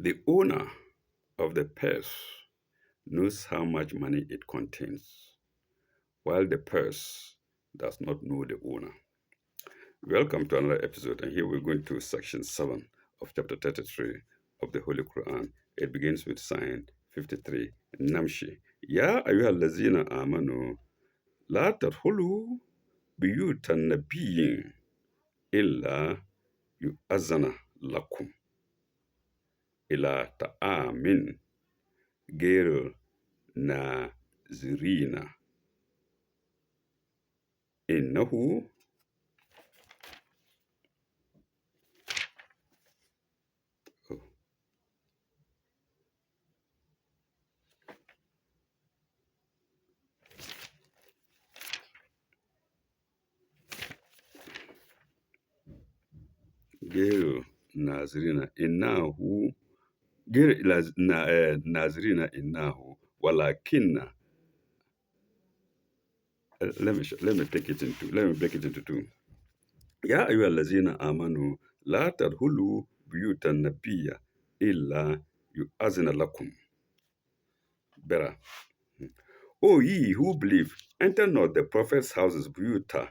The owner of the purse knows how much money it contains, while the purse does not know the owner. Welcome to another episode, and here we're going to section 7 of chapter 33 of the Holy Quran. It begins with sign 53, Namshi. Ya ayyuhal lazina amanu, la tadkhulu buyutan nabiyyin illa yu'azzana lakum ila ta'amin gairu nazirina innahu gairu nazirina innahu nazirina innahu walakinna. Let me break it into two. Ya ayyuhal lazina amanu la tadkhulu buyutan nabiyya illa yu'azina lakum. Better. O ye who believe, enter not the prophet's houses buyuta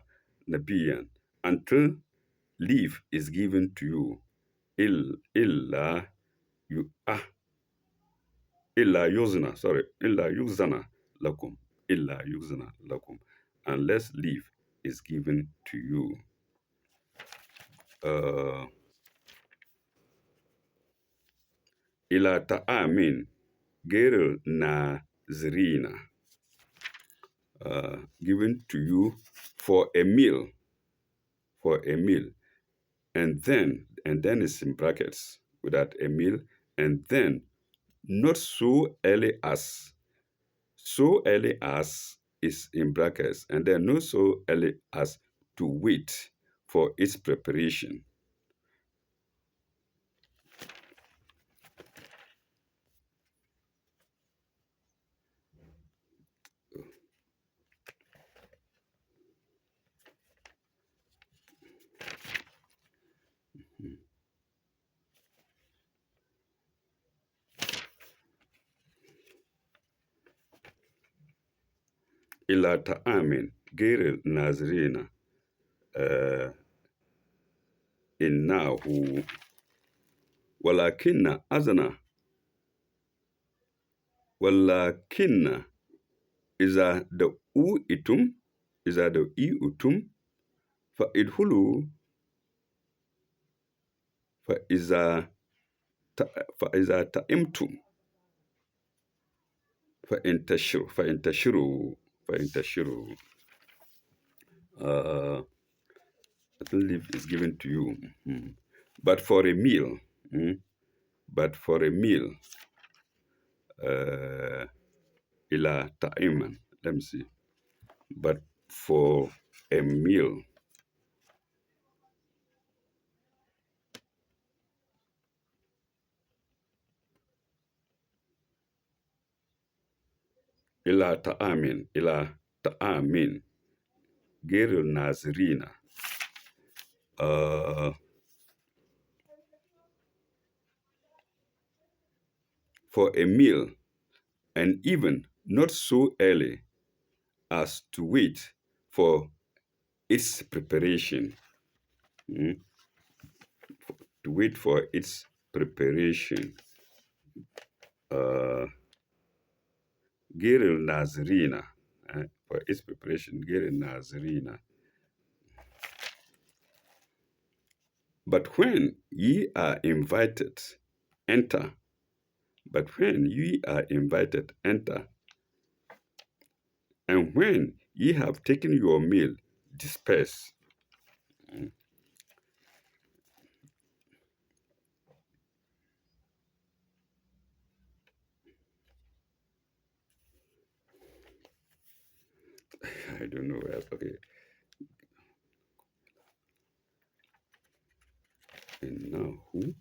nabiyyan until leave is given to you. Illa you illa yuzana lakum. Illa yuzana lakum. Unless leave is given to you. Ila ta'amin gairu nazirina. Given to you for a meal. And then it's in brackets without a meal, and then not so early as is in brackets, and then not so early as to wait for its preparation. Ila ta'amin ghairi nazirina innahu walakinna azana walakinna iza da iutum fa idhulu fa iza ta'imtum fa intashiru leave is given to you. But for a meal, ila ta'iman. Let me see. But for a meal, ila ta'amin, gairu nazirina. For a meal, and even not so early as to wait for its preparation. To wait for its preparation. Ghairi nazirina. For its preparation, ghairi nazirina. But when ye are invited, enter. But when ye are invited, enter. And when ye have taken your meal, disperse. I don't know where. Okay. And now who?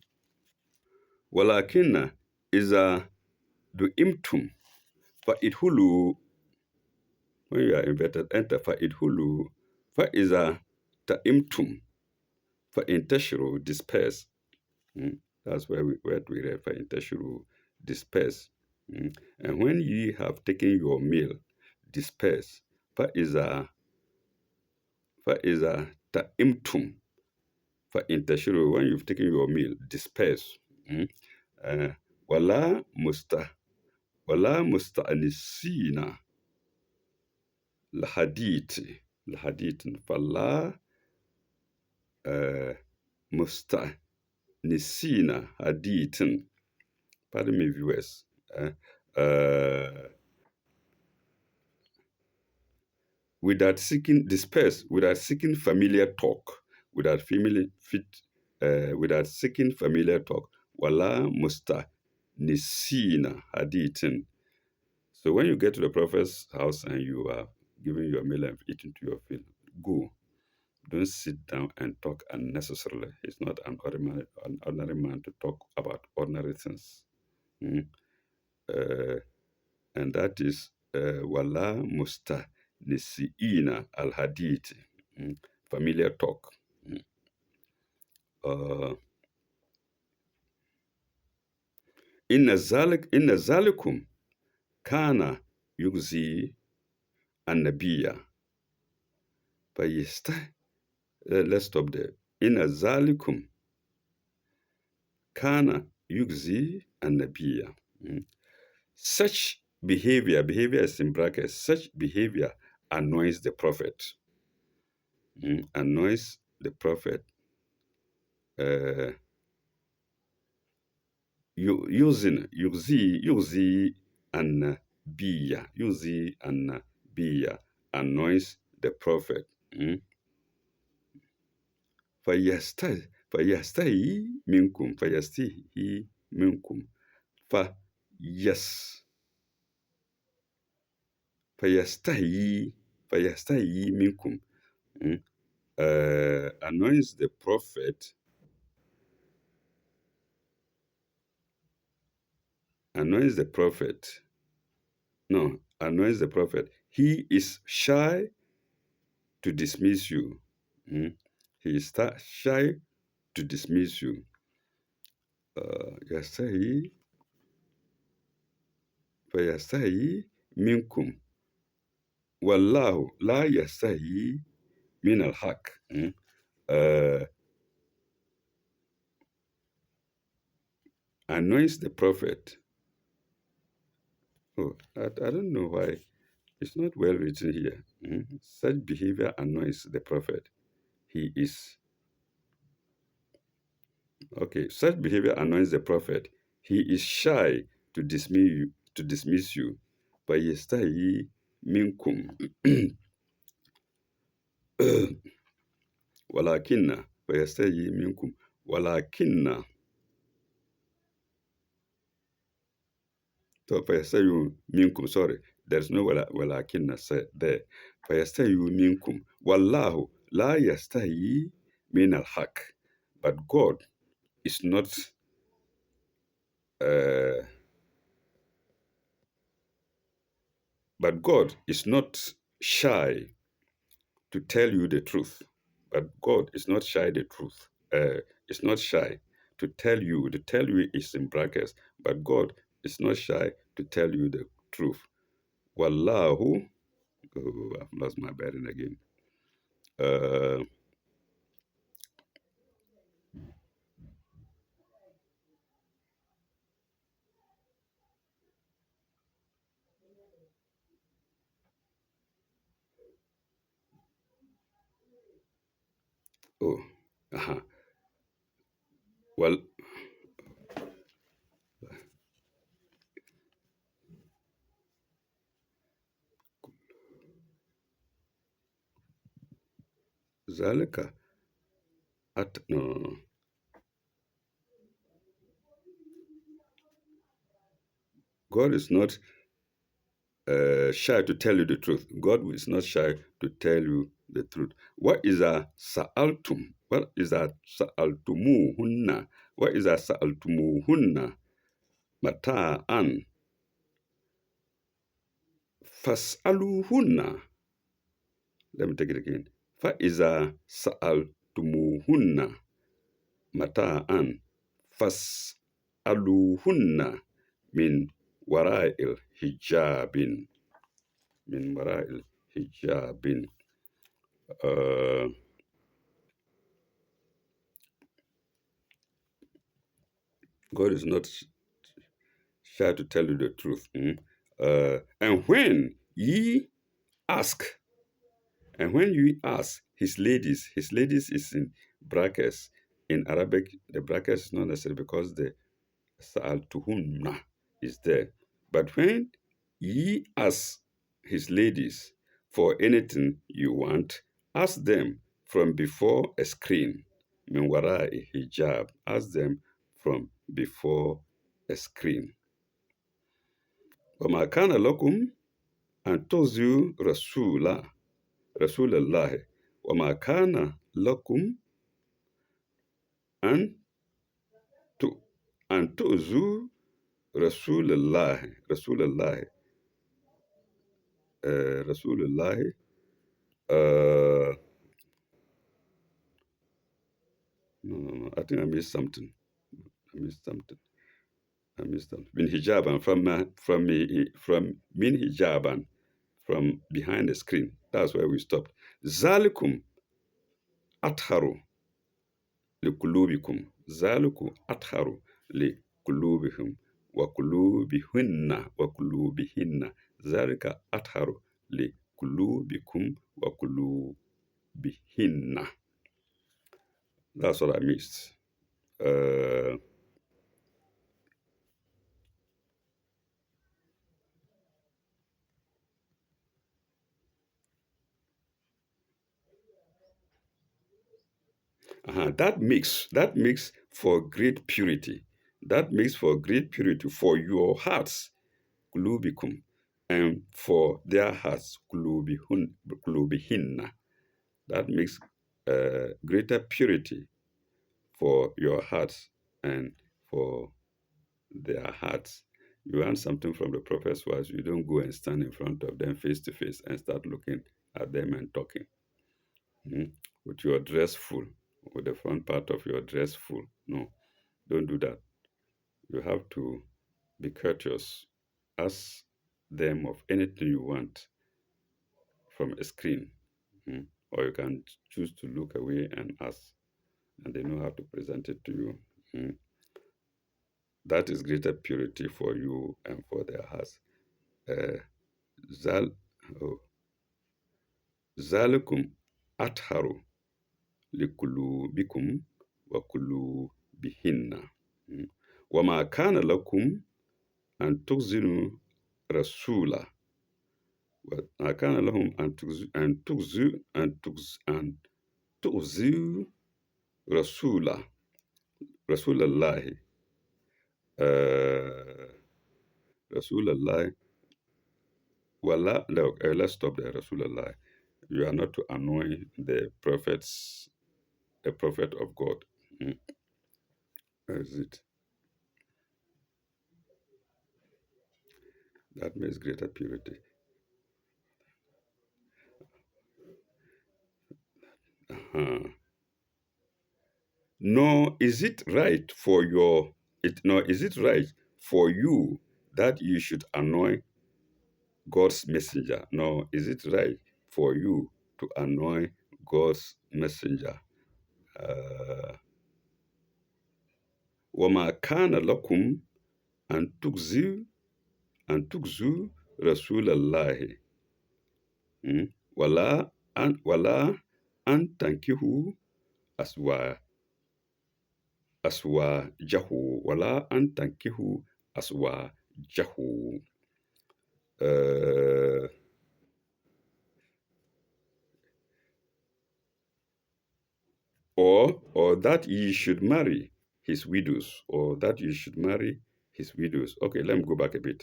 Walakinna iza du'imtum fa idhulu. When you are invited, enter fa idhulu. Fa iza ta'imtum fa intashiru, disperse. That's where we read for inteshuru, disperse. And when ye have taken your meal, disperse. Fa is a ta'imtum. For inteshuru, when you've taken your meal, disperse. Mm. Uh, wala musta wala musta'anisina lahadith. Lahadith. Fala musta'anisina hadithin. Pardon me, viewers. Uh, without seeking disperse, without seeking familiar talk, without seeking familiar talk. Wala musta nisina hadithin. So when you get to the prophet's house and you are giving your meal and eating to your fill, go. Don't sit down and talk unnecessarily. He's not an ordinary man to talk about ordinary things. Mm. Uh, and that is wala musta nisiina al hadith, familiar talk. Mm. Uh, inna zalikum kana yugzi annabiya. Let's stop there. Inna zalikum kana yugzi annabiya. Such behavior is in brackets, such behavior annoys the prophet. Annoys the prophet. Yuzi annabiya annoys the prophet. Fayastahi minkum. Fayastahi minkum. Annoys the prophet. Annoys the prophet. No, annoys the prophet. He is shy to dismiss you. He is shy to dismiss you. Fayastahi minkum. Wallahu la yastahi min al-haq. Annoys the prophet. Oh, I don't know why. It's not well written here. Such behavior annoys the prophet. He is okay. Such behavior annoys the prophet. He is shy to dismiss you. Fayastahi minkum. Walakinna. Fayastahi minkum. Walakinna. So fayastahi minkum. Sorry, there's no walakinna said there. Fayastahi minkum. Wallahu la yastahi min al-haq. But God is not shy to tell you the truth. But God is not shy the truth. It's not shy to tell you. The tell you is in brackets. But God is not shy to tell you the truth. Wallahu. Oh, I've lost my bearing again. Oh, uh-huh. Well, Zalika no. God is not shy to tell you the truth. God is not shy to tell you the truth. What is a sa'altum? What is a sa'altumuhunna? What is a sa'altumuhunna? Mata'an. Fas'aluhunna. Let me take it again. Fa'iza sa'altumuhunna mata'an فاسألوهن من وراء الحجاب. من وراء الحجاب. Uh, God is not shy to tell you the truth. And when ye ask, and when you ask his ladies is in brackets. In Arabic, the brackets is not necessary because the sa'altuhunna is there. But when ye ask his ladies for anything you want, ask them from before a screen. Min wara'i hijab. Ask them from before a screen. وما كان لكم أن تؤذوا رسول الله وما كان لكم أن أن تؤذوا رسول الله uh, no, I think I missed something. I missed something. Min hijaban from min hijaban from behind the screen. That's where we stopped. Zalikum atharu likulubikum. Zalikum atharu likulubikum wa kulubihinna. Zalika atharu likulubikum wa kulubihinna. That's what I missed. That makes for great purity. That makes for great purity for your hearts, kulubikum, and for their hearts, kulubihinna. That makes greater purity for your hearts and for their hearts. You want something from the prophet's wives, you don't go and stand in front of them face to face and start looking at them and talking. With your dress full, with the front part of your dress full. No, don't do that. You have to be courteous. Ask them of anything you want from a screen. Or you can choose to look away and ask, and they know how to present it to you. That is greater purity for you and for their hearts. Zal, oh, Zalikum atharu likulubikum wa kulubihinna. وما كان لكم أن تخزنوا رسولا وما كان لهم أن تؤذوا رسول الله رسول الله ولا no, let's stop there. رسول الله, you are not to annoy the prophet of God. Where is it? That means greater purity. Nor is it right for you that you should annoy God's messenger. Nor is it right for you to annoy God's messenger. وما كان لكم أن تؤذوا رسول الله ولا أن تنكحوا أزواجه ولا أن تنكحوا أزواجه. Or that ye should marry his widows, Okay, let me go back a bit.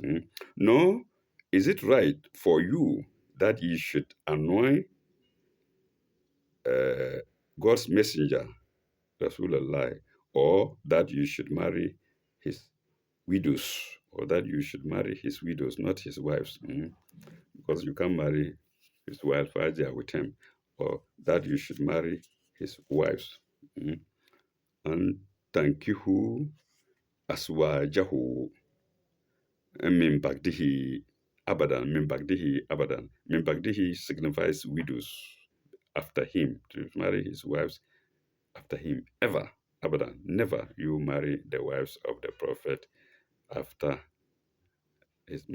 No, is it right for you that ye should annoy God's messenger, Rasulullah, or that you should marry his widows, not his wives, because you can't marry his wife while they are with him, or that you should marry his wives. And tankihu aswajahu min bagdihi abadan, min bagdihi abadan. Min bagdihi signifies widows after him, to marry his wives after him, ever, abadan. Never you marry the wives of the prophet after his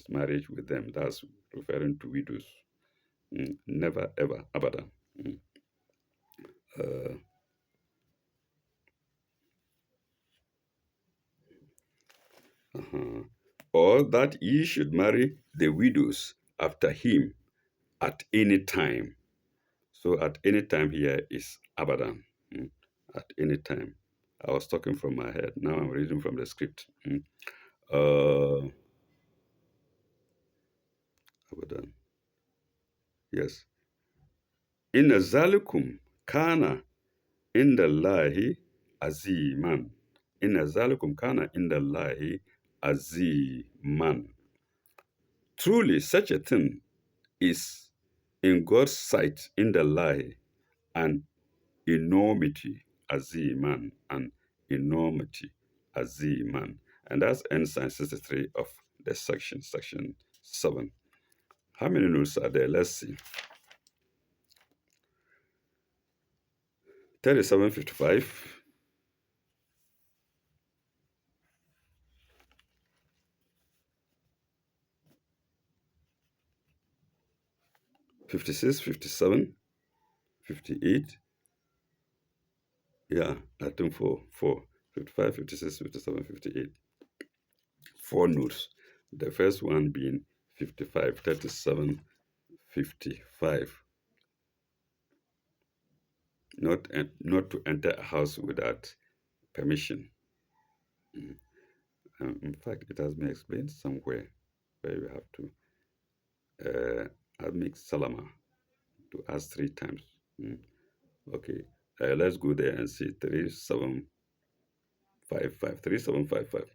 marriage with them. That's referring to widows. Never, ever, abadan. Uh, uh-huh. Or that ye should marry the widows after him at any time. So at any time here is abadan. At any time. I was talking from my head. Now I'm reading from the script. Uh, abadan. Yes. Inna zalikum kana indallahi aziman. Inna zalikum kana indallahi aziman. Truly, such a thing is in God's sight in the lie an enormity aziman, an enormity aziman. And that's ensign 63 of the section 7. How many notes are there? Let's see. 3755, 56, 57, 58. Yeah, I think four. 55, 56, 57, 58. Four notes. The first one being 55, 37, 55. Not to enter a house without permission. In fact, it has been explained somewhere where you have to admit salama to ask 3 times. Okay, let's go there and see 3755. 3755.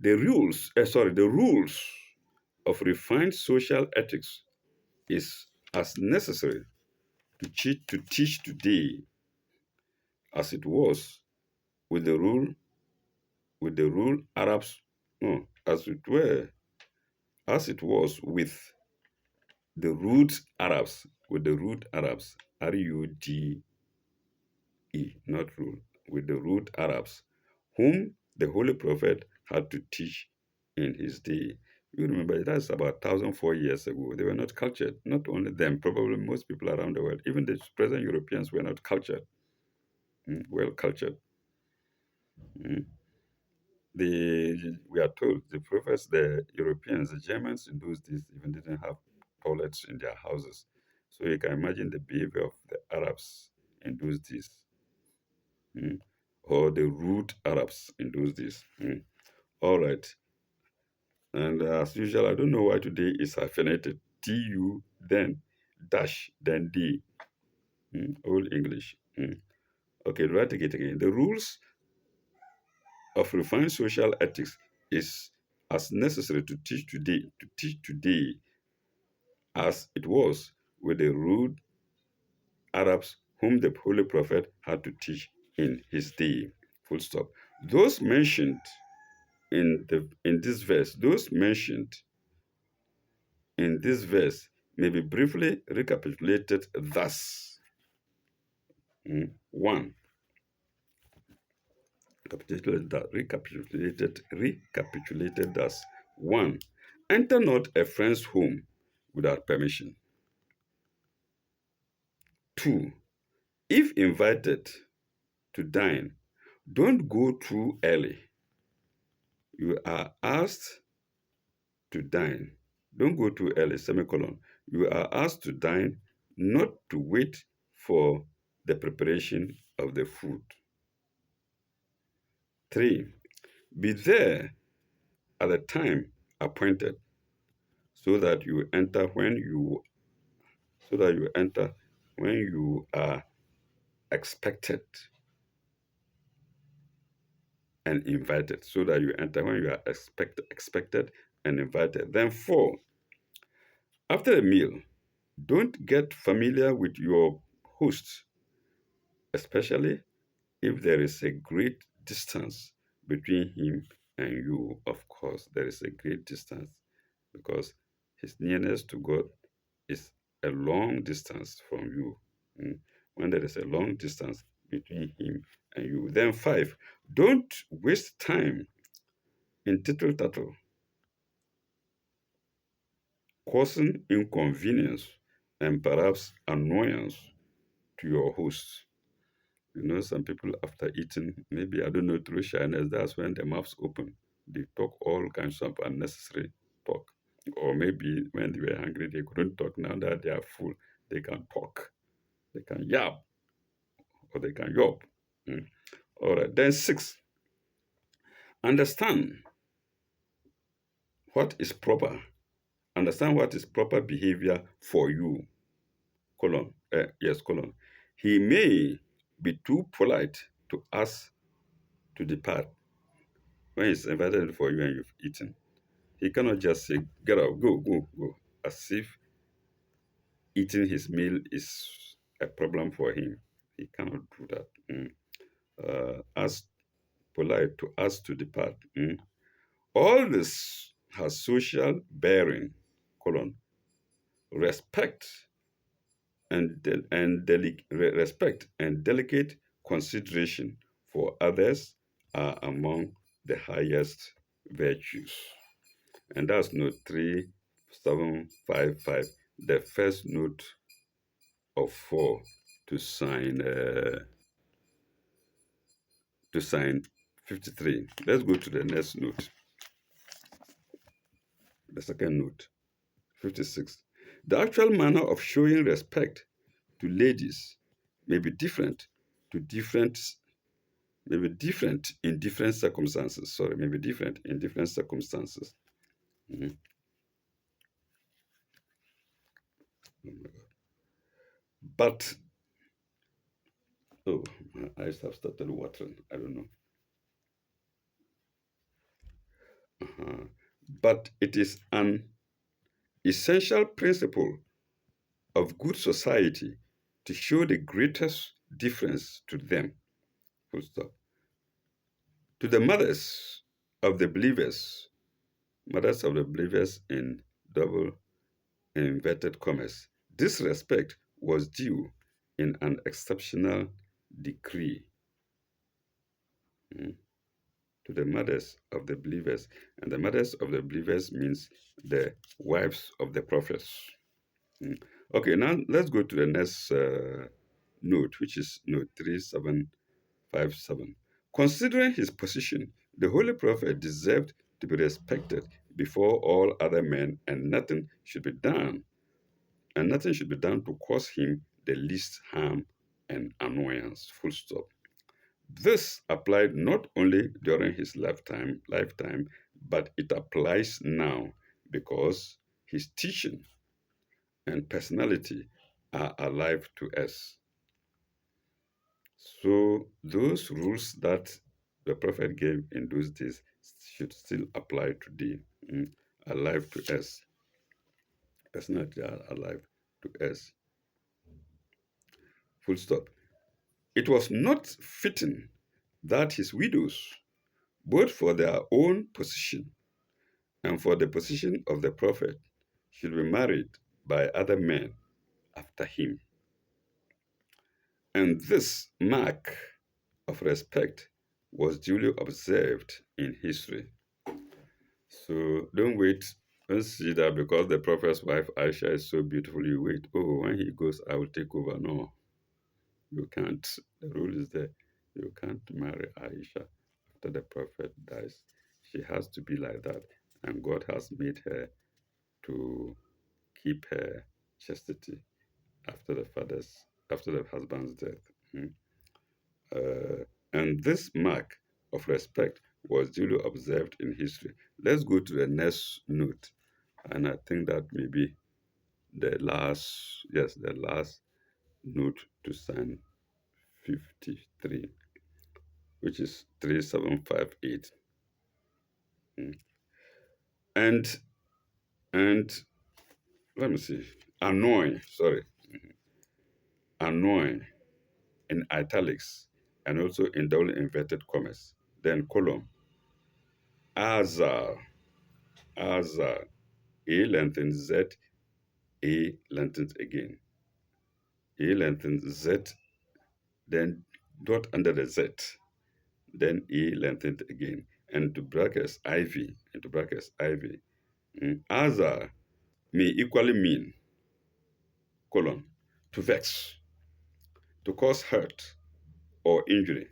The rules of refined social ethics is as necessary to teach today as it was with the rule Arabs, no, as it was with the root Arabs, RUDE, not rule, with the root Arabs, whom the Holy Prophet had to teach in his day. You remember that's about 1,004 years ago. They were not cultured. Not only them, probably most people around the world, even the present Europeans were not cultured, well cultured. We are told the prophets, the Europeans, the Germans in those days even didn't have toilets in their houses. So you can imagine the behavior of the Arabs in those days, or the root Arabs in those days. All right. And as usual, I don't know why today is hyphenated. TU, then dash, then D. Old English. Okay, do I take it again? The rules of refined social ethics is as necessary to teach today as it was with the rude Arabs whom the Holy Prophet had to teach in his day. Full stop. Those mentioned in this verse, may be briefly recapitulated thus. One, recapitulated thus. One, enter not a friend's home without permission. Two, if invited to dine, don't go too early. You are asked to dine. Don't go too early, semicolon. You are asked to dine, not to wait for the preparation of the food. 3. Be there at the time appointed so that you enter when you are expected and invited. So that you enter when you are expected and invited. Then 4. After a meal, don't get familiar with your host, especially if there is a great distance between him and you. Of course, there is a great distance because his nearness to God is a long distance from you. Mm. When there is a long distance between him and you. Then, five, don't waste time in tittle tattle, causing inconvenience and perhaps annoyance to your host. You know, some people after eating, maybe I don't know, through shyness, that's when their mouths open. They talk all kinds of unnecessary talk. Or maybe when they were hungry, they couldn't talk. Now that they are full, they can talk. They can yap or they can yop. Mm. All right. Then six, understand what is proper. Understand what is proper behavior for you. Colon. Yes, colon. He may be too polite to ask to depart when he's invited for you and you've eaten. He cannot just say, get up, go, go, go, as if eating his meal is a problem for him. He cannot do that. Mm. Ask polite to ask to depart. Mm. All this has social bearing, colon, respect respect and delicate consideration for others are among the highest virtues. And that's note 3755, the first note of four to sign 53. Let's go to the next note, the second note, 56. The actual manner of showing respect to ladies may be different to different in different circumstances. Sorry, may be different in different circumstances. Mhm. Oh my God. But oh, my eyes have started watering. I don't know. Uh-huh. But it is an essential principle of good society to show the greatest difference to them. Full stop. To the mothers of the believers in double inverted commas, this respect was due in an exceptional degree. Mm. To the mothers of the believers, and the mothers of the believers means the wives of the prophets. Mm. Okay, now let's go to the next note, which is note 3757. Considering his position, the holy prophet deserved to be respected before all other men, and nothing should be done to cause him the least harm and annoyance. Full stop. This applied not only during his lifetime, but it applies now because his teaching and personality are alive to us. So those rules that the prophet gave in those days should still apply today. Mm, alive to us. Personality are alive to us. Full stop. It was not fitting that his widows, both for their own position and for the position of the prophet, should be married by other men after him. And this mark of respect was duly observed in history. So don't wait. Don't see that because the prophet's wife Aisha is so beautiful, you wait. Oh, when he goes, I will take over. No, you can't. The rule is that you can't marry Aisha after the prophet dies. She has to be like that. And God has made her to keep her chastity after the husband's death. Mm. And this mark of respect was duly observed in history. Let's go to the next note. And I think that may be the last note to sign 53, which is 3758. Mm. And and let me see. Annoy in italics and also in double inverted commas. Then column. Azar, Azar, A lengthens Z, A lengthens again. A lengthens Z, then dot under the Z, then A lengthened again, and to brackets IV, into brackets IV. Azar may equally mean, colon, to vex, to cause hurt or injury,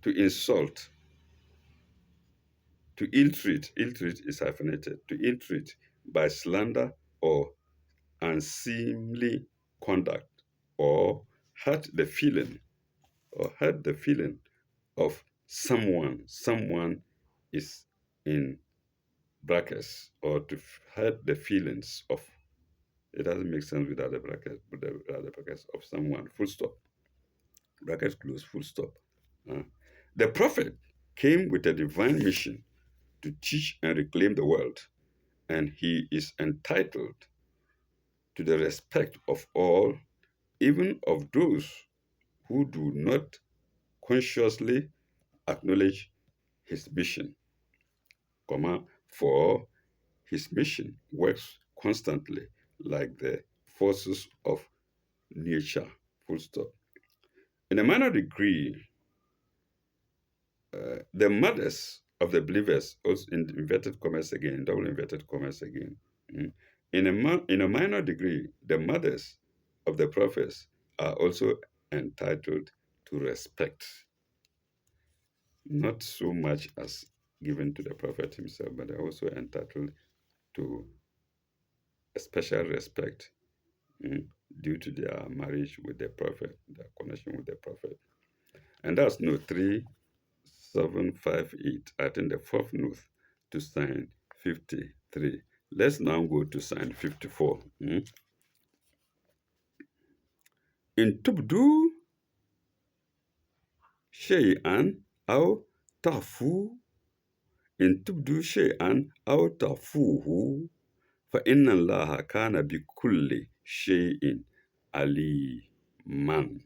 to insult, to ill treat is hyphenated, to ill treat by slander or unseemly conduct, or hurt the feeling, hurt the feeling of someone. Someone is in brackets, or to hurt the feelings of. It doesn't make sense without the bracket, without the brackets of someone. Full stop. Brackets close. Full stop. Uh, the prophet came with a divine mission to teach and reclaim the world, and he is entitled to the respect of all, even of those who do not consciously acknowledge his mission, for his mission works constantly like the forces of nature, full stop. In a minor degree, the mothers of the believers, also in inverted commas again, double inverted commas again, in a minor degree, the mothers of the prophets are also entitled to respect, not so much as given to the prophet himself, but they're also entitled to a special respect mm, due to their marriage with the prophet, their connection with the prophet. And that's note 3758, I think the fourth note to sign 53. Let's now go to sign 54. In tubdu shay'an aw tafu, in tubdu shay'an aw tafuhu, fa inna allaha kana bi kulli shay'in aliman.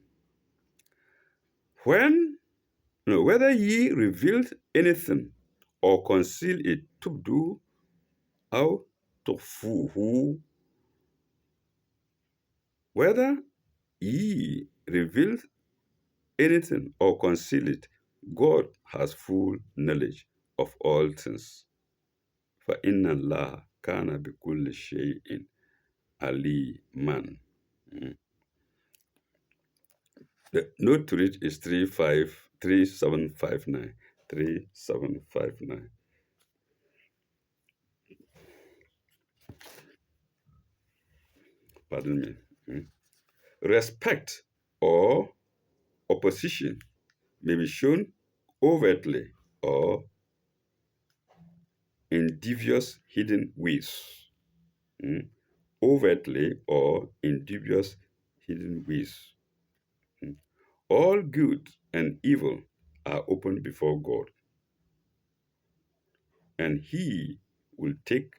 Whether ye revealed anything or conceal it, tubdu aw tukhfuhu, whether ye revealed anything or conceal it, God has full knowledge of all things. For inna Allah kana bi kulli shay'in aliman. The note to read is 3759. 3759. Pardon me. Respect or opposition may be shown overtly or in devious hidden ways. Overtly or in devious hidden ways. All good and evil are open before God, and He will take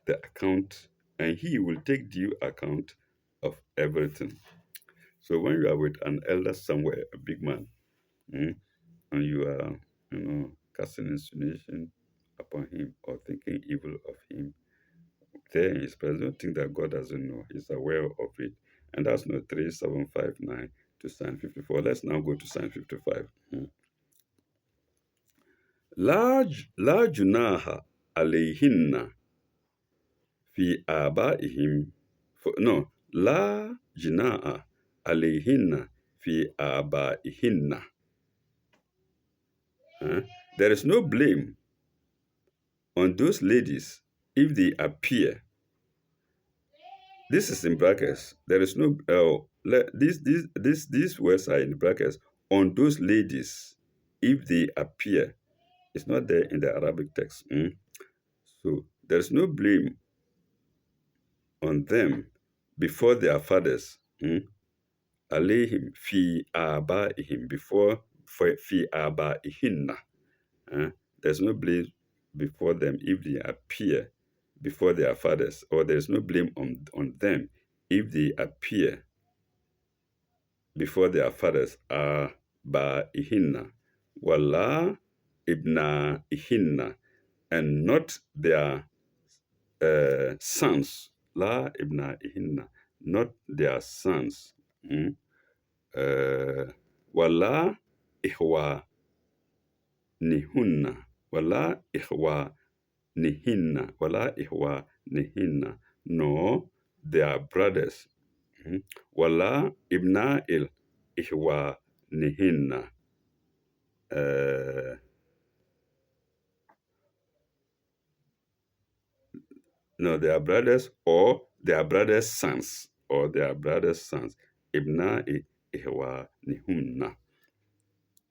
due account of everything. So when you are with an elder somewhere, a big man, and you are, casting insinuation upon him or thinking evil of him, there in his presence, don't think that God doesn't know. He's aware of it. And that's note 3759 to sign 54. Let's now go to sign 55. La junaha alayhinna fi abaihim. No, la junaha alayhinna fi abaihinna. There is no blame on those ladies if they appear. This is in brackets. There is no these words are in brackets on those ladies if they appear. It's not there in the Arabic text. So there's no blame on them before their fathers. Alayhim fi abaihim, before fi abaihinna. There's no blame before them if they appear before their fathers, or there's no blame on them if they appear before their fathers. Ba ihinna, wala ibna ihinna, and not their sons. La ibna'ihinna, not their sons. Mm? Wala ihwa nihunna, wala ihwa nihinna, wala ihwa nihinna, no their brothers. Mm? Wala ibna'il ihwa nihinna. No, their brothers or their brothers' sons, or their brothers' sons. Ibna'i ihwa nihunna.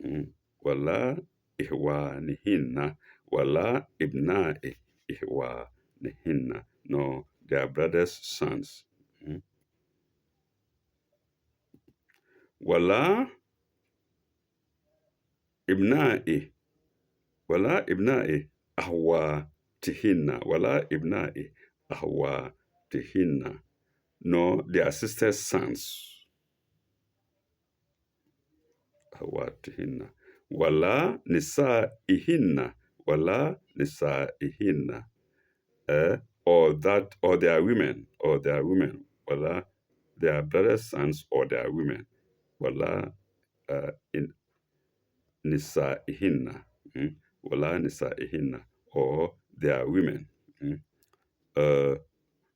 Mm. Wala ihwa nihinna, wala ibna'i ihwa nihinna. No, their brothers' sons. Mm. Wala ibna'i, wala ibna'i ahwa tihinna, wala ibna'i ahwa tihinna. No, their sisters' sons. Ahwatihinna. Wala nisa'ihinna, wala nisa'ihinna. Or their women, or their women. Wala their brothers' sons or their women. Wala in nisa'ihinna. Mm? Wala nisa'ihinna. Or their women. Mm?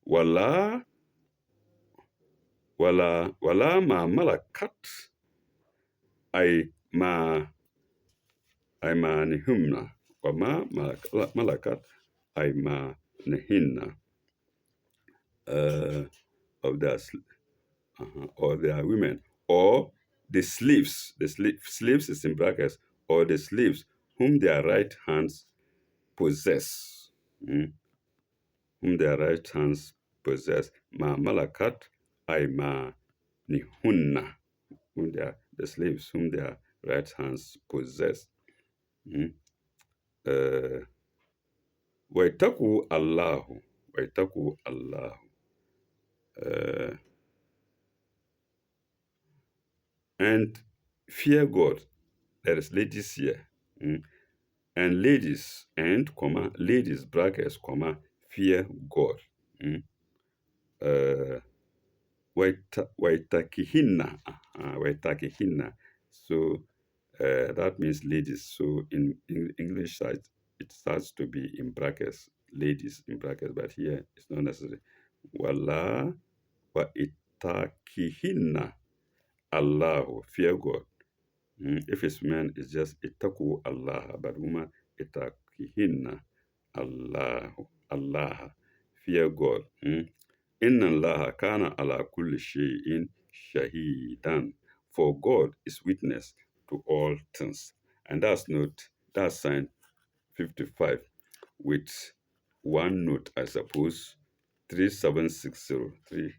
Wala wala ma malakat ay ma aymanihunna, wa ma malakat aymanihunna, of their or their women, or the slaves. Slaves is in brackets, or the slaves whom their right hands possess. Mm, whom their right hands possess. Ma malakat aymanihunna, whom the slaves whom their right hands possess. Mm. Waitaku Allahu, waitaku Allahu. And fear God. There is ladies here. Mm. And ladies, and comma, ladies, brackets, comma, fear God. Mm. Waitakihinna, waitakihinna. So that means ladies. So in English side, it starts to be in brackets, ladies in brackets, but here it's not necessary. Wala wa itakihinna Allahu, fear God. If it's men, it's just itaku Allah, but woman itakihinna Allahu, Allah, fear God. Inna Allah kana ala kulli shay'in shahidan. For God is witness to all things. And that's sign 55 with one note, I suppose, 3760.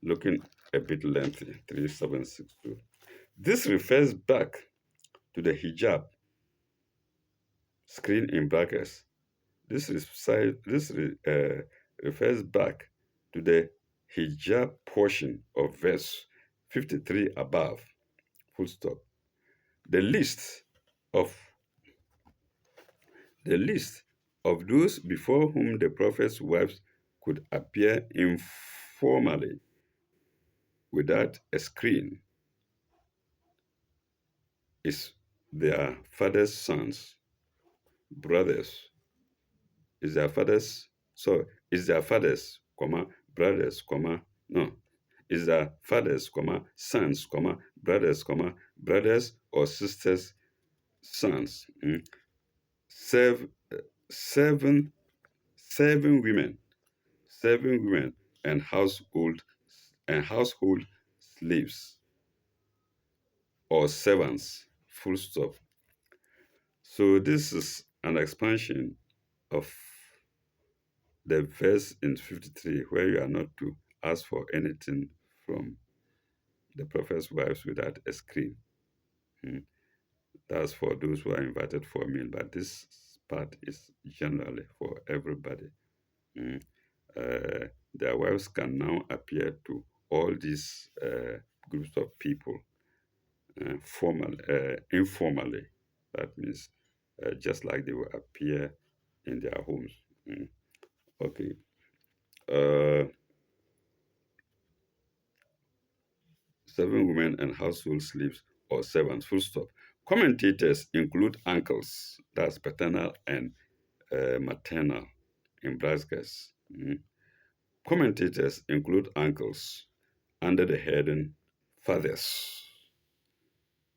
Looking a bit lengthy, 3760. This refers back to the hijab, screen in brackets. This refers back to the hijab portion of verse 53 above, full stop. The list of those before whom the prophet's wives could appear informally without a screen is their father's sons, brothers, is their fathers, so is their fathers, comma, brothers, comma, no, is their fathers, comma, sons, comma, brothers or sisters, sons. Seven, seven, seven women and household slaves or servants, full stop. So this is an expansion of the verse in 53 where you are not to ask for anything from the prophet's wives without a screen. That's for those who are invited for a meal, but this part is generally for everybody. Their wives can now appear to all these groups of people informally. That means just like they will appear in their homes. Mm. Okay. Uh, Seven women and household slaves or servants, full stop. Commentators include uncles, that's paternal and maternal in brackets. Mm. Commentators include uncles under the heading fathers.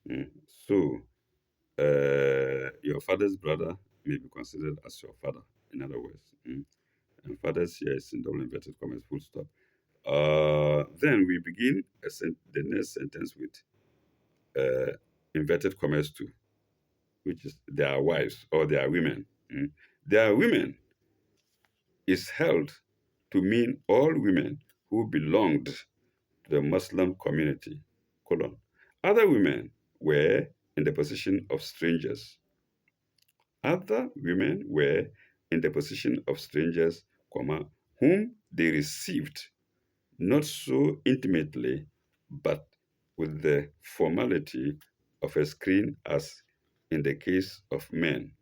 Mm. So, your father's brother may be considered as your father, in other words. Mm. And fathers here is in double inverted commas, full stop. Then we begin the next sentence with uh, inverted commas too, which is their wives or their women. Mm. Their women is held to mean all women who belonged to the Muslim community, colon. Other women were in the position of strangers. Other women were in the position of strangers, comma, whom they received not so intimately, but with the formality of a screen as in the case of men.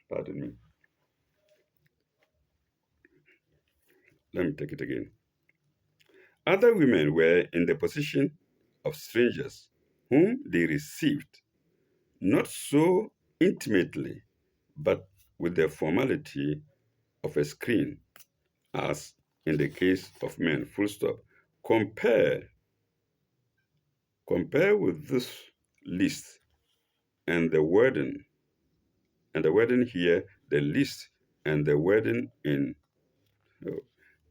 Pardon me. Let me take it again. Other women were in the position of strangers whom they received not so intimately, but with the formality of a screen, as in the case of men. Full stop. Compare, compare with this list and the wording, here, the list and the wording in. uh,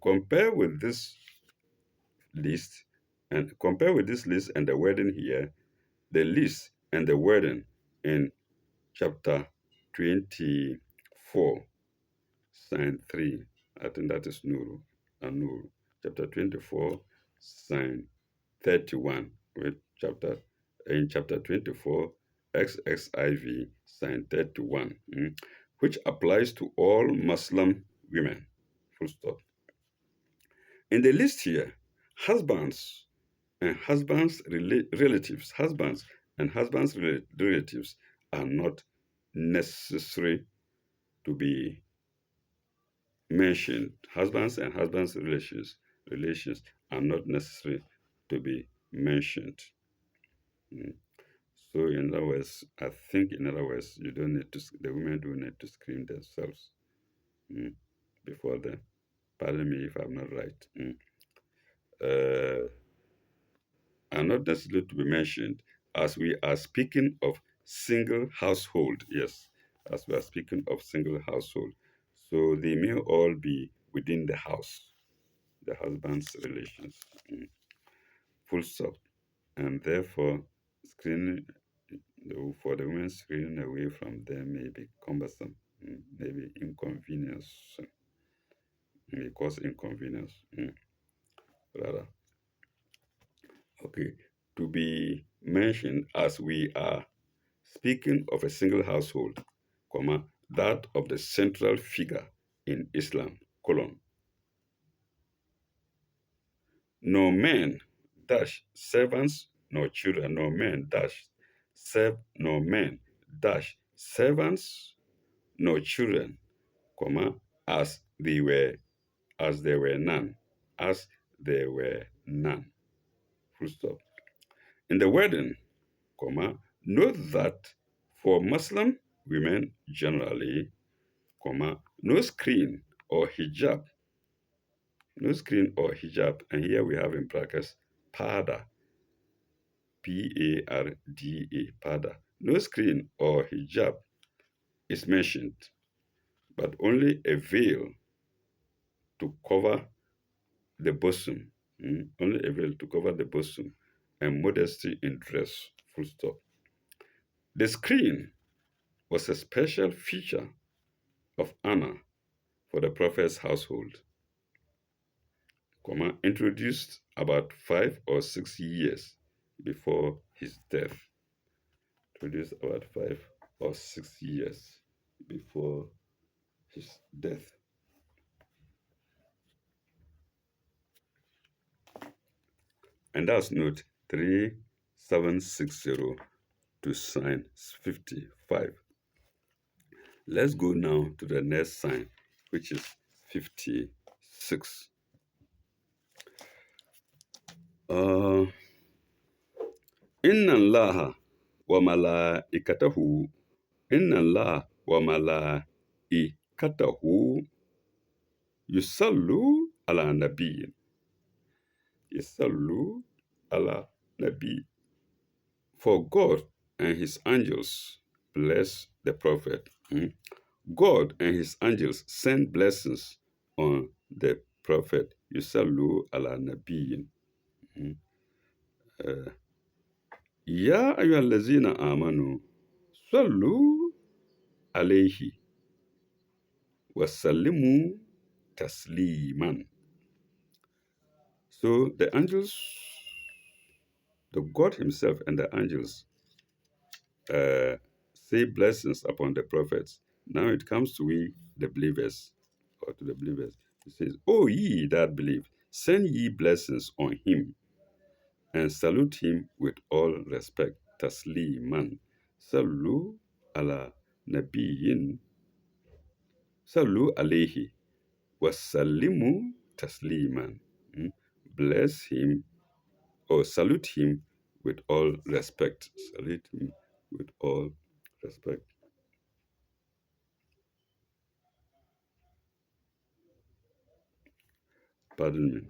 compare with this list and the wording here, the list and the wording in chapter 24, sign 3. I think that is Nuru and Nuru. Chapter 24, sign 31. With chapter 24, XXIV, sign 31, which applies to all Muslim women. Full stop. In the list here, husbands and husbands relatives are not necessary to be mentioned. Husbands and husbands relations are not necessary to be mentioned. Mm. So in other words, I think in other words, you don't need to. The women do need to screen themselves before them. Pardon me if I'm not right. Uh, are not necessary to be mentioned as we are speaking of single household. Yes, as we are speaking of single household. So they may all be within the house, the husband's relations. Full stop. And therefore, screening for the women, screening away from them may be cumbersome, maybe inconvenience, may cause inconvenience. Rather, okay, to be mentioned as we are speaking of a single household, comma, that of the central figure in Islam, colon. No men, dash, servants, nor children, no men, dash, no men, dash, servants, nor children, comma, as they were, as there were none, as there were none. Full stop. In the wedding, comma, note that for Muslim women generally, comma, no screen or hijab, no screen or hijab, and here we have in brackets, pada, P-A-R-D-A, pada. No screen or hijab is mentioned, but only a veil to cover the bosom, only a veil to cover the bosom, and modesty in dress, full stop. The screen was a special feature of honor for the prophet's household, comma, introduced about 5 or 6 years before his death. Introduced about 5 or 6 years before his death. And that's note 3760 to sign 55. Let's go now to the next sign, which is 56. Uh, Inna Allah wa malaikatahu Inna Allah wa malaikatahu yusallu ala nabi. Yusallu ala nabi. For God and his angels bless the prophet. God and his angels send blessings on the prophet. Yusallu ala nabi. Ya ayyuhallazina amanu sallu alayhi wasallimu tasliman. So the angels, the God himself and the angels uh, say blessings upon the prophets. Now it comes to we, the believers, or to the believers. It says, O ye that believe, send ye blessings on him and salute him with all respect. Tasliman. Sallu ala nabiyin. Sallu alayhi. Wasallimu tasliman. Bless him or salute him with all respect. Salute him with all respect. Pardon me.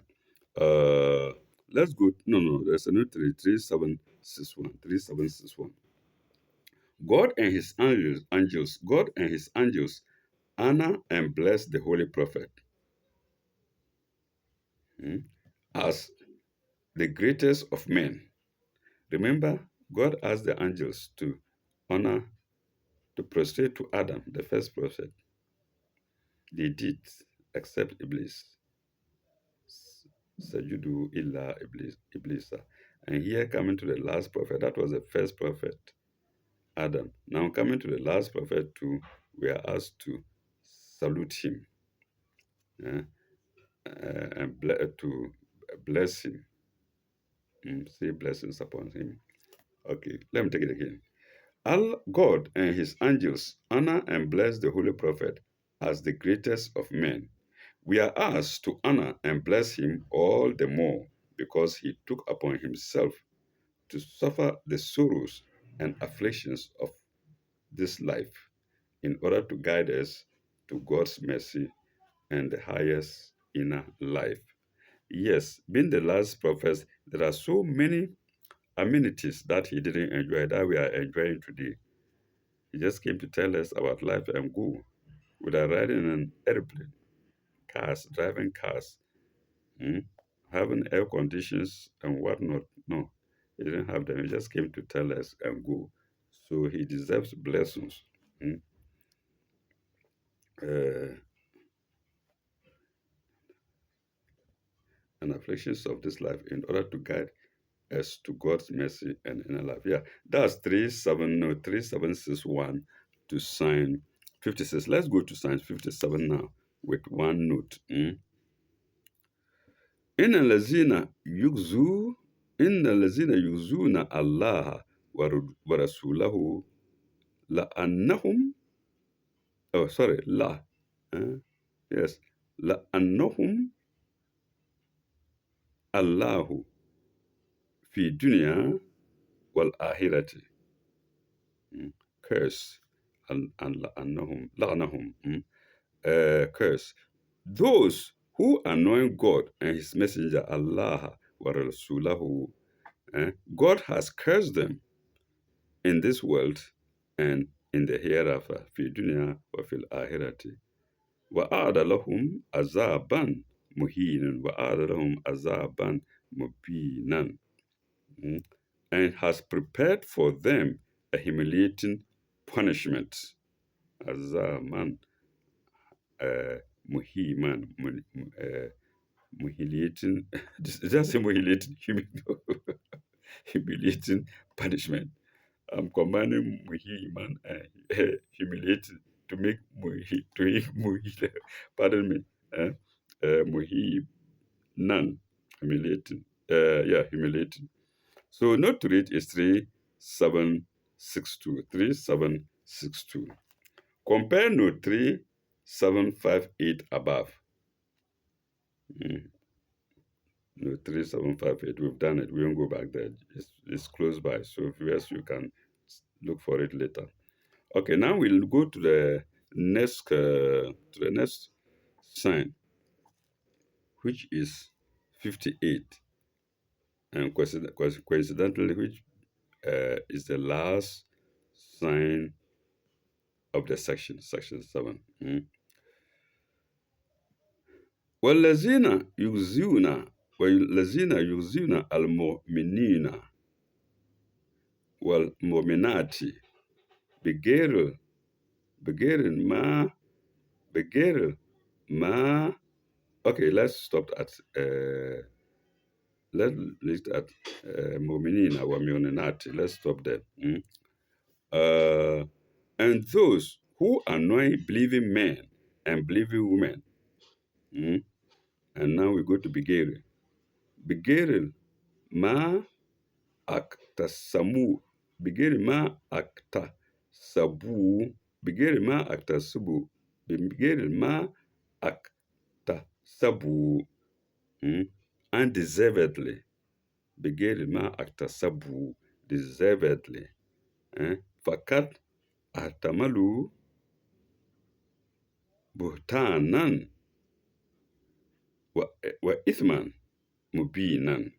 Let's go. No. There's a new 3761. God and his God and his angels honor and bless the holy prophet as the greatest of men. Remember, God asked the angels to honor, to prostrate to Adam, the first prophet. They did, except Iblis. Sajudu illa Iblisa. And here coming to the last prophet, that was the first prophet, Adam. Now coming to the last prophet too, we are asked to salute him and to bless him, say blessings upon him. Okay, let me take it again. God and his angels honor and bless the holy prophet as the greatest of men. We are asked to honor and bless him all the more because he took upon himself to suffer the sorrows and afflictions of this life in order to guide us to God's mercy and the highest inner life. Yes, being the last prophet, there are so many amenities that he didn't enjoy that we are enjoying today. He just came to tell us about life and go without riding an airplane, cars, driving cars, hmm, having air conditions and whatnot. No, he didn't have them. He just came to tell us and go. So he deserves blessings. hmm, Uh, and afflictions of this life in order to guide us to God's mercy and inner life. Yeah, that's 3761 to sign 56. Let's go to sign 57 now with one note. إن الذين يغزو إن الذين يغزون الله ورسوله لأنهم oh sorry لا yes لأنهم الله في الدنيا والآخرة curse and curse those who anoint God and his messenger Allah wa rasulahu. God has cursed them in this world and in the hereafter في dunya وفي الآخرة وأعد لهم عذابا مهينا وأعد لهم عذابا مبينا and has prepared for them a humiliating punishment. Azaman muhiman humiliating just humiliating humiliating punishment. I'm commanding muhiman humiliating to make pardon me muhi nan humiliating Yeah, humiliating. So note to read is 3762. 3762. Compare note 3758 above. Mm, no, 3758. We've done it. We won't go back there. It's close by. So viewers, you can look for it later. Okay, now we'll go to the next sign, which is 58, and coincidentally, which is the last sign of the section 7. والذين يؤذون والذين يؤذون المؤمنين والمؤمنات بغير بغير ما بغير ما. Okay, let's stop at let's look at مؤمنين ومؤمنات. Let's stop there. And those who annoy believing men and believing women. And now we go to بغير بغير ما aktasamu bigeri ma aktasabu bigeri ma aktasabu bigeri ma aktasabu undeservedly bigeri ma aktasabu deservedly fakat atamalu buhtanan wa ithman mubinan.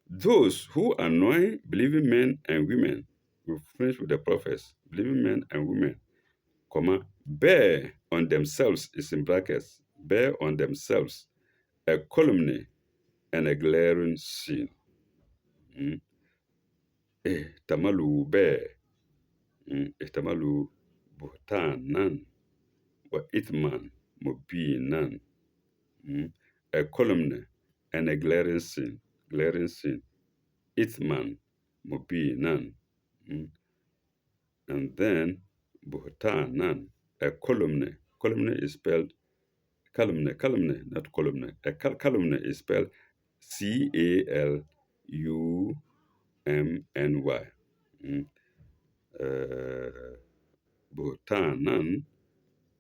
Those who annoy believing men and women, we finish with the prophets, believing men and women, bear on themselves, is in brackets, bear on themselves a calumny and a glaring sin. Tamalu bear, tamalu buhtanan, wa ithman mubinan. A calumny and a glaring sin. Ithman mubinan. And then buhtanan, a calumny. Calumny is spelled calumny, not column. A calumny is spelled Calumny. Buhtanan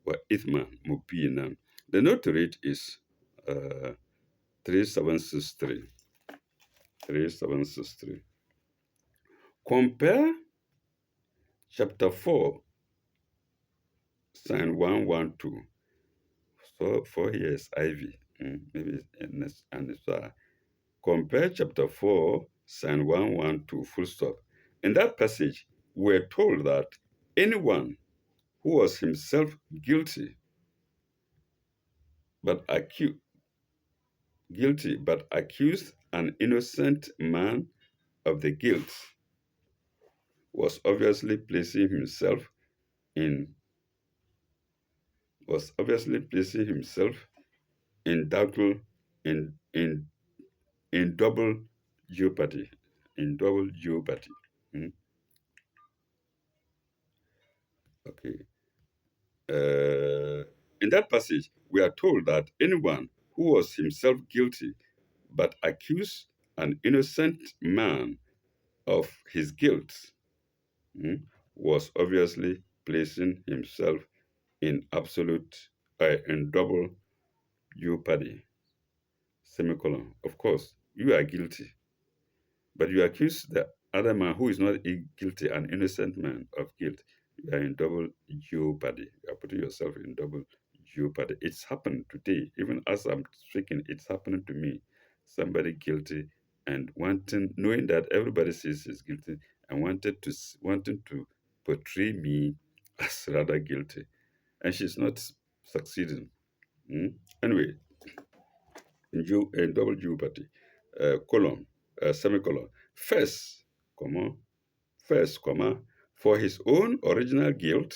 wa ithman mubinan. The note to read is 3763. 3763. Compare chapter 4, sign 112. So 4 here is Ivy. Maybe and it's compare chapter 4, sign 112, full stop. In that passage, we're told that anyone who was himself guilty but accused an innocent man of the guilt was obviously placing himself in doubtful in double jeopardy. Mm, Okay. In that passage, we are told that anyone who was himself guilty but accused an innocent man of his guilt was obviously placing himself in in double jeopardy. Semicolon. Of course, you are guilty, but you accuse the other man who is not guilty, an innocent man of guilt. You are in double jeopardy. You are putting yourself in double jeopardy. It's happened today. Even as I'm speaking, it's happening to me. Somebody guilty and knowing that everybody says he's guilty, and wanting to portray me as rather guilty, and she's not succeeding. Anyway, in double jeopardy, semicolon. First, comma, for his own original guilt,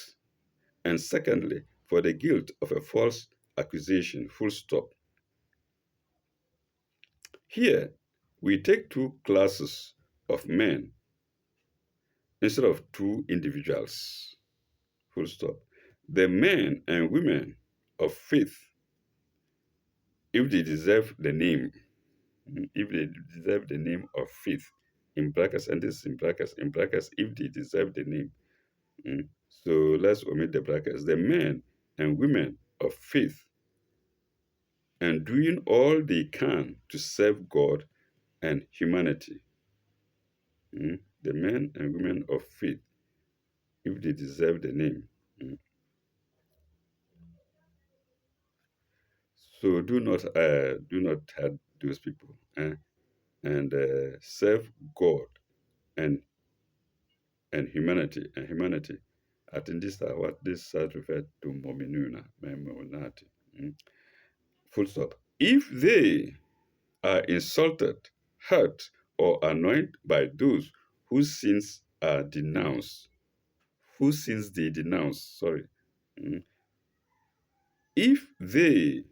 and secondly, for the guilt of a false accusation, full stop. Here, we take two classes of men instead of two individuals, full stop. The men and women of faith, if they deserve the name, If they deserve the name of faith, in brackets, and this is in brackets, if they deserve the name. Mm. So let's omit the brackets. The men and women of faith and doing all they can to serve God and humanity. The men and women of faith, if they deserve the name. Mm. So do not hurt those people, and serve God and humanity. I think this are what this referred to mominuna, memonati. Mm. Full stop. If they are insulted, hurt, or annoyed by those whose sins are denounced, whose sins they denounce, sorry. Mm. If they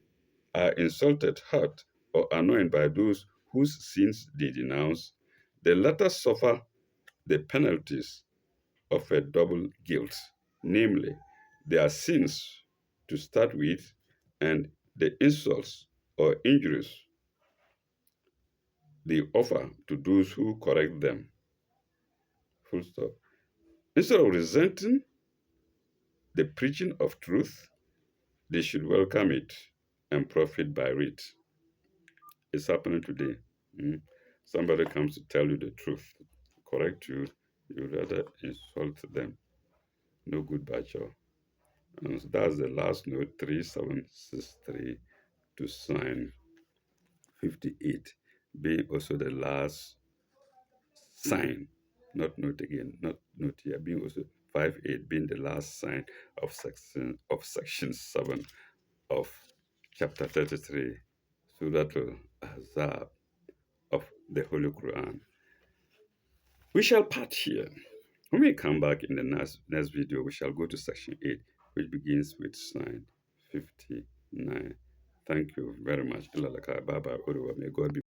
are insulted, hurt, or annoyed by those whose sins they denounce, the latter suffer the penalties of a double guilt, namely their sins to start with and the insults or injuries they offer to those who correct them. Full stop. Instead of resenting the preaching of truth, they should welcome it and profit by it. It's happening today. Mm. Somebody comes to tell you the truth, correct you, you rather insult them. No good bachelor. And that's the last note, 3763 to sign 58, being also the last sign, not note again, not note here, being also 58, being the last sign of section 7 of chapter 33, Surah Al-Ahzab of the Holy Quran. We shall part here. When we come back in the next video, we shall go to section 8, which begins with sign 59. Thank you very much. May God be